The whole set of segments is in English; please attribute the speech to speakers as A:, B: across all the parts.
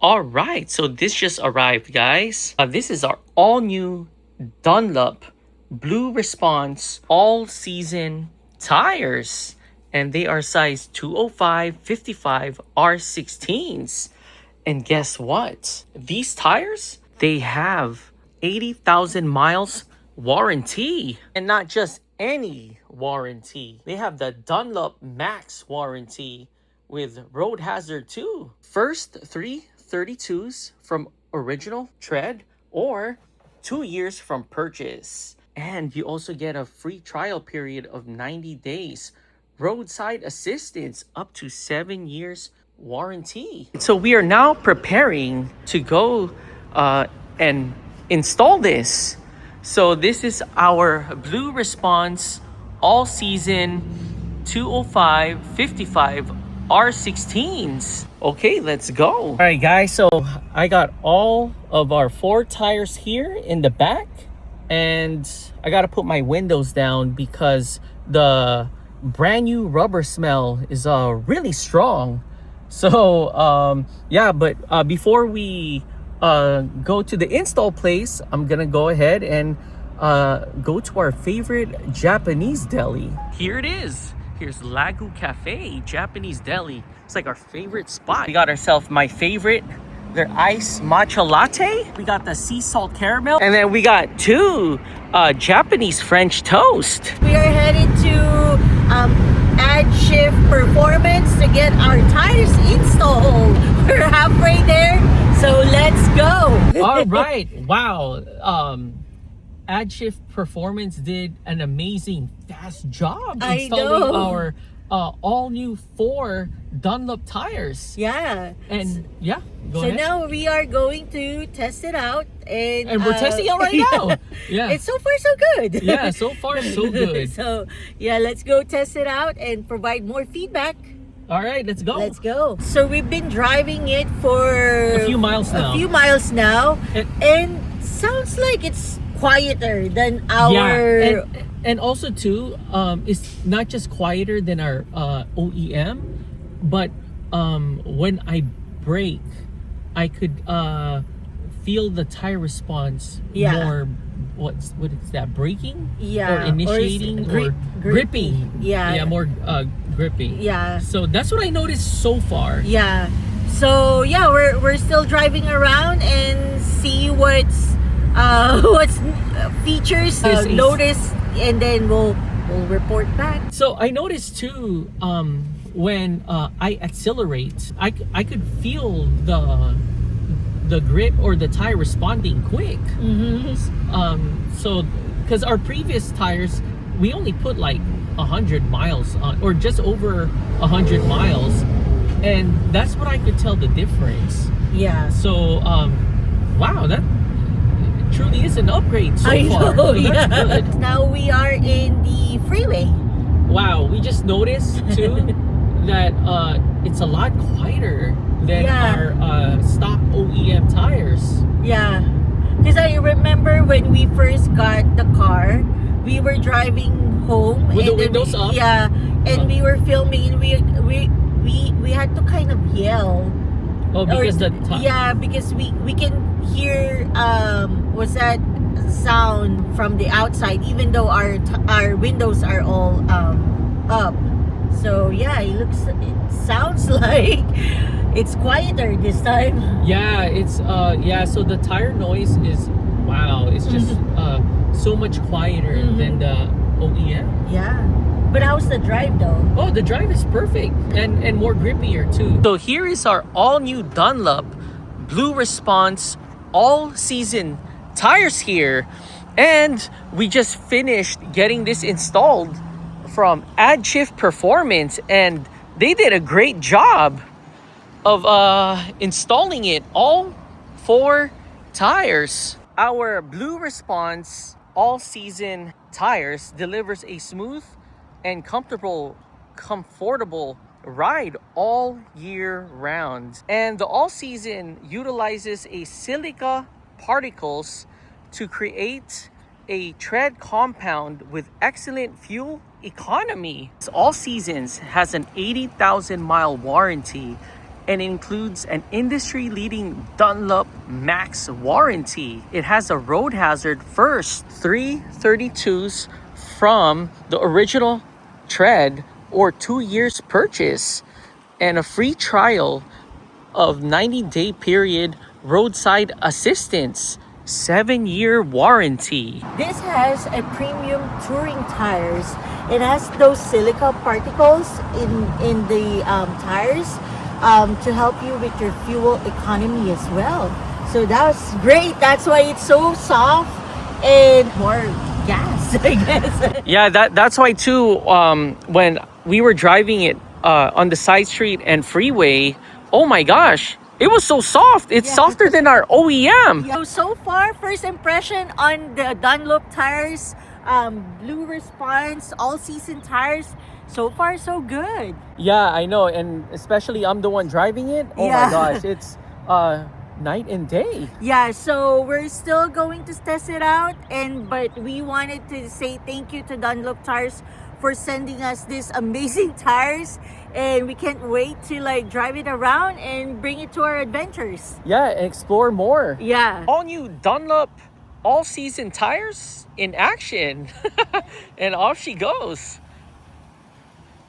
A: All right, so this just arrived, guys. This is our all-new Dunlop Blue Response all-season tires, and they are size 205 55 R16s. And guess what? These tires, they have 80,000 miles warranty, and not just any warranty. They have the Dunlop Max warranty with road hazard too. First 332s from original tread or 2 years from purchase. And you also get a free trial period of 90 days. Roadside assistance up to 7 years warranty. So we are now preparing to go and install this. So this is our Blue Response all season 205 55 R16s. Okay, let's go. All right, guys, so I got all of our 4 tires here in the back, and I got to put my windows down because the brand new rubber smell is really strong. So yeah, but before we go to the install place, I'm gonna go ahead and go to our favorite Japanese deli. Here it is. Here's Lagu Cafe Japanese deli. It's like our favorite spot. We got ourselves my favorite, their iced matcha latte. We got the sea salt caramel, and then we got 2 Japanese French toast.
B: We are headed to Add Shift Performance to get our tires installed. We're halfway there, so let's go.
A: All right, wow. Add Shift Performance did an amazing fast job installing our all new 4 Dunlop tires.
B: Yeah.
A: And yeah, go
B: so
A: ahead.
B: now we are going to test it out, and
A: we're testing it right now. Yeah,
B: it's so far so good.
A: Yeah, so far so good.
B: So yeah, let's go test it out and provide more feedback.
A: All right, let's go.
B: Let's go. So we've been driving it for
A: a few miles
B: now. And sounds like it's quieter than our...
A: Yeah, and also too, it's not just quieter than our OEM, but when I brake, I could feel the tire response more. What is that, braking?
B: Yeah,
A: or initiating, or grippy.
B: Yeah,
A: more grippy.
B: Yeah,
A: so that's what I noticed so far.
B: Yeah, so yeah, we're still driving around and see what's features notice, and then we'll report back.
A: So I noticed too, when I accelerate, I could feel the grip or the tire responding quick. So because our previous tires, we only put like 100 miles on, or just over 100 miles, and that's what I could tell the difference.
B: Yeah.
A: So wow, that truly is an upgrade so far. So that's good.
B: Now we are in the freeway.
A: Wow, we just noticed too that it's a lot quieter than our stock OEM tires.
B: Yeah, because I remember when we first got the car, we were driving home
A: with the windows up.
B: Yeah, and we were filming, and we had to kind of yell.
A: Oh, because
B: because we can hear what's that sound from the outside, even though our windows are all up. So yeah, it sounds like it's quieter this time.
A: Yeah, it's so the tire noise is, wow, it's just so much quieter than the OEM.
B: Yeah. But how's the drive though?
A: Oh, the drive is perfect and more grippier too. So here is our all new Dunlop Blue Response all season tires here, and we just finished getting this installed from Add Shift Performance, and they did a great job of installing it, all 4 tires. Our Blue Response all season tires delivers a smooth and comfortable ride all year round. And the all season utilizes a silica particles to create a tread compound with excellent fuel economy. All Seasons has an 80,000 mile warranty, and it includes an industry-leading Dunlop Max warranty. It has a road hazard first 332s from the original tread or 2 years purchase, and a free trial of 90-day period roadside assistance, 7-year warranty.
B: This has a premium touring tires. It has those silica particles in the tires to help you with your fuel economy as well. So that's great. That's why it's so soft and more gas, I guess.
A: Yeah, that's why too. When we were driving it on the side street and freeway, oh my gosh, it was so soft. It's softer than our OEM.
B: So far, first impression on the Dunlop tires, blue response, all season tires. So far, so good.
A: Yeah, I know, and especially I'm the one driving it. Oh my gosh, it's night and day.
B: Yeah, so we're still going to test it out, but we wanted to say thank you to Dunlop Tires for sending us these amazing tires, and we can't wait to like drive it around and bring it to our adventures.
A: Yeah, and explore more.
B: Yeah.
A: All new Dunlop all-season tires in action. And off she goes.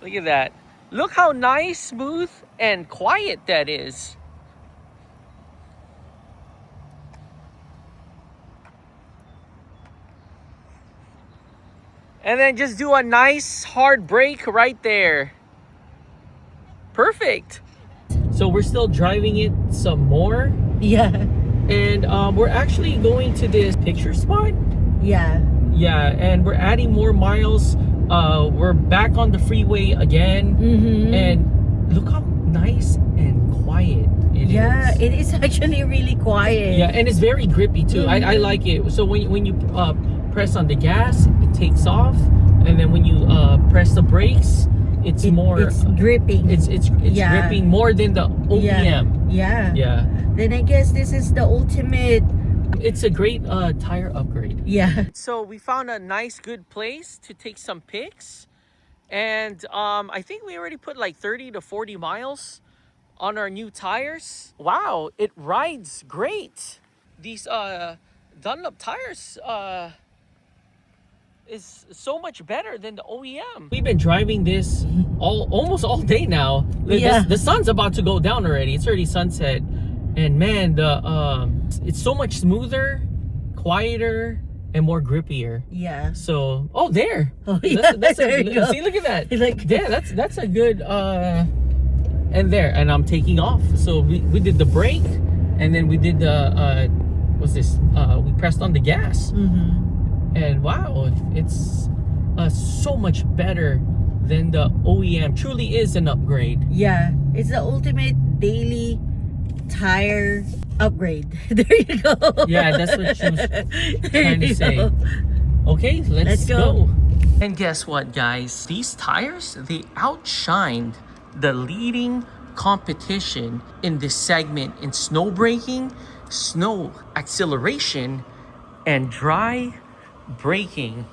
A: Look at that. Look how nice, smooth, and quiet that is. And then just do a nice hard brake right there. Perfect. So we're still driving it some more.
B: Yeah.
A: And we're actually going to this picture spot.
B: Yeah.
A: Yeah, and we're adding more miles. We're back on the freeway again. And look how nice and quiet it is.
B: Yeah, it is actually really quiet.
A: Yeah, and it's very grippy too. I like it. So when you press on the gas, it takes off, and then when you press the brakes, it's
B: gripping.
A: It's gripping more than the OEM.
B: Yeah. Then I guess this is the ultimate.
A: It's a great tire upgrade.
B: Yeah.
A: So we found a nice good place to take some pics, and I think we already put like 30 to 40 miles on our new tires. Wow, it rides great. These Dunlop tires is so much better than the OEM. We've been driving this almost all day now. The sun's about to go down already. It's already sunset, and man, it's so much smoother, quieter, and more grippier.
B: Yeah.
A: So
B: there you go.
A: See, look at that. That's a good and I'm taking off. So we did the brake, and then we did the we pressed on the gas. And wow, it's so much better than the OEM. Truly is an upgrade.
B: Yeah, it's the ultimate daily tire upgrade. There you go.
A: Yeah, that's what she was trying to say. Okay, let's go. And guess what, guys? These tires, they outshined the leading competition in this segment in snow braking, snow acceleration, and dry braking.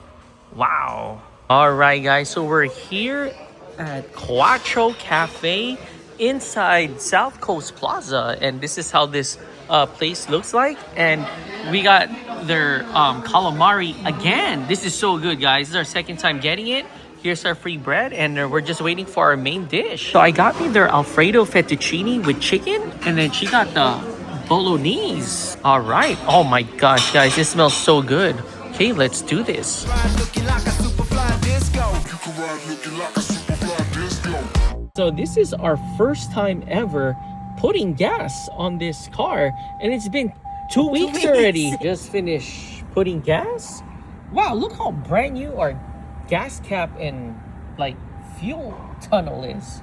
A: Wow. All right, guys, so we're here at Quattro Cafe inside South Coast Plaza, and this is how this place looks like. And we got their calamari again. This is so good, guys. This is our second time getting it. Here's our free bread, and we're just waiting for our main dish. So I got me their Alfredo fettuccine with chicken, and then she got the bolognese. All right. Oh my gosh, guys, this smells so good. Okay, let's do this. So this is our first time ever putting gas on this car, and it's been 2 weeks already. Just finished putting gas. Wow, look how brand new our gas cap and like fuel tunnel is.